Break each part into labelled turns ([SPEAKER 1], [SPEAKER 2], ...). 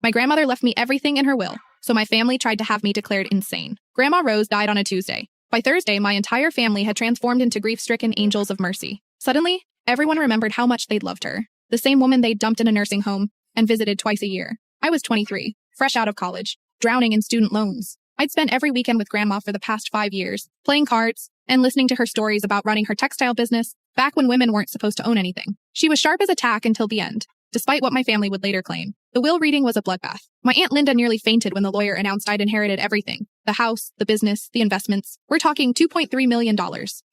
[SPEAKER 1] My grandmother left me everything in her will, so my family tried to have me declared insane. Grandma Rose died on a Tuesday. By Thursday, my entire family had transformed into grief-stricken angels of mercy. Suddenly, everyone remembered how much they'd loved her, the same woman they'd dumped in a nursing home and visited twice a year. I was 23, fresh out of college, drowning in student loans. I'd spent every weekend with Grandma for the past 5 years, playing cards and listening to her stories about running her textile business back when women weren't supposed to own anything. She was sharp as a tack until the end, despite what my family would later claim. The will reading was a bloodbath. My Aunt Linda nearly fainted when the lawyer announced I'd inherited everything. The house, the business, the investments. We're talking $2.3 million.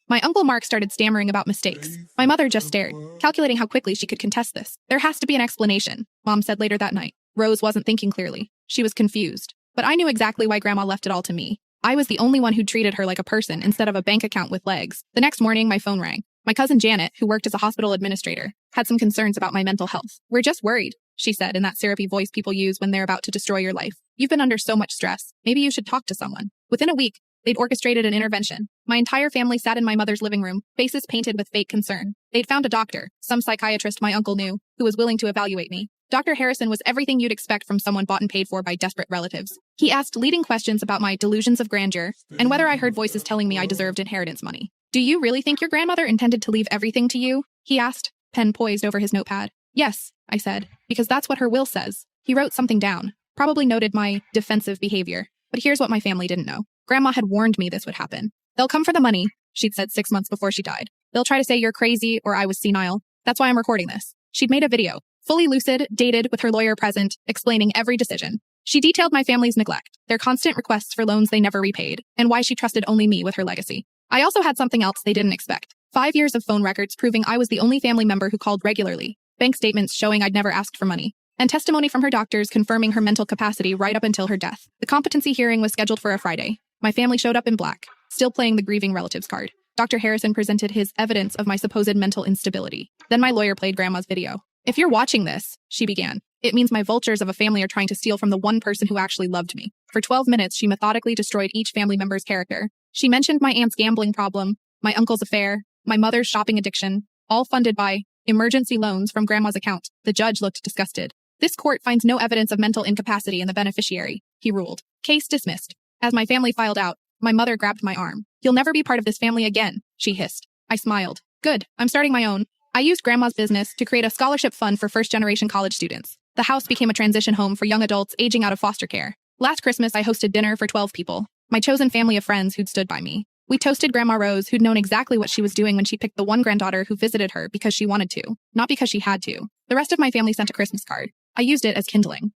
[SPEAKER 1] My Uncle Mark started stammering about mistakes. My mother just stared, calculating how quickly she could contest this. There has to be an explanation, Mom said later that night. Rose wasn't thinking clearly. She was confused. But I knew exactly why Grandma left it all to me. I was the only one who treated her like a person instead of a bank account with legs. The next morning, my phone rang. My cousin Janet, who worked as a hospital administrator, had some concerns about my mental health. "We're just worried," she said in that syrupy voice people use when they're about to destroy your life. "You've been under so much stress. Maybe you should talk to someone." Within a week, they'd orchestrated an intervention. My entire family sat in my mother's living room, faces painted with fake concern. They'd found a doctor, some psychiatrist my uncle knew, who was willing to evaluate me. Dr. Harrison was everything you'd expect from someone bought and paid for by desperate relatives. He asked leading questions about my delusions of grandeur and whether I heard voices telling me I deserved inheritance money. "Do you really think your grandmother intended to leave everything to you?" he asked, pen poised over his notepad. "Yes," I said, "because that's what her will says." He wrote something down, probably noted my defensive behavior. But here's what my family didn't know. Grandma had warned me this would happen. "They'll come for the money," she'd said 6 months before she died. "They'll try to say you're crazy or I was senile. That's why I'm recording this." She'd made a video, fully lucid, dated, with her lawyer present, explaining every decision. She detailed my family's neglect, their constant requests for loans they never repaid, and why she trusted only me with her legacy. I also had something else they didn't expect. 5 years of phone records proving I was the only family member who called regularly, bank statements showing I'd never asked for money, and testimony from her doctors confirming her mental capacity right up until her death. The competency hearing was scheduled for a Friday. My family showed up in black, still playing the grieving relatives card. Dr. Harrison presented his evidence of my supposed mental instability. Then my lawyer played Grandma's video. "If you're watching this," she began, "it means my vultures of a family are trying to steal from the one person who actually loved me." For 12 minutes, she methodically destroyed each family member's character. She mentioned my aunt's gambling problem, my uncle's affair, my mother's shopping addiction, all funded by emergency loans from Grandma's account. The judge looked disgusted. "This court finds no evidence of mental incapacity in the beneficiary," he ruled. Case dismissed. As my family filed out, my mother grabbed my arm. "You'll never be part of this family again," she hissed. I smiled. "Good, I'm starting my own." I used Grandma's business to create a scholarship fund for first-generation college students. The house became a transition home for young adults aging out of foster care. Last Christmas, I hosted dinner for 12 people, my chosen family of friends who'd stood by me. We toasted Grandma Rose, who'd known exactly what she was doing when she picked the one granddaughter who visited her because she wanted to, not because she had to. The rest of my family sent a Christmas card. I used it as kindling.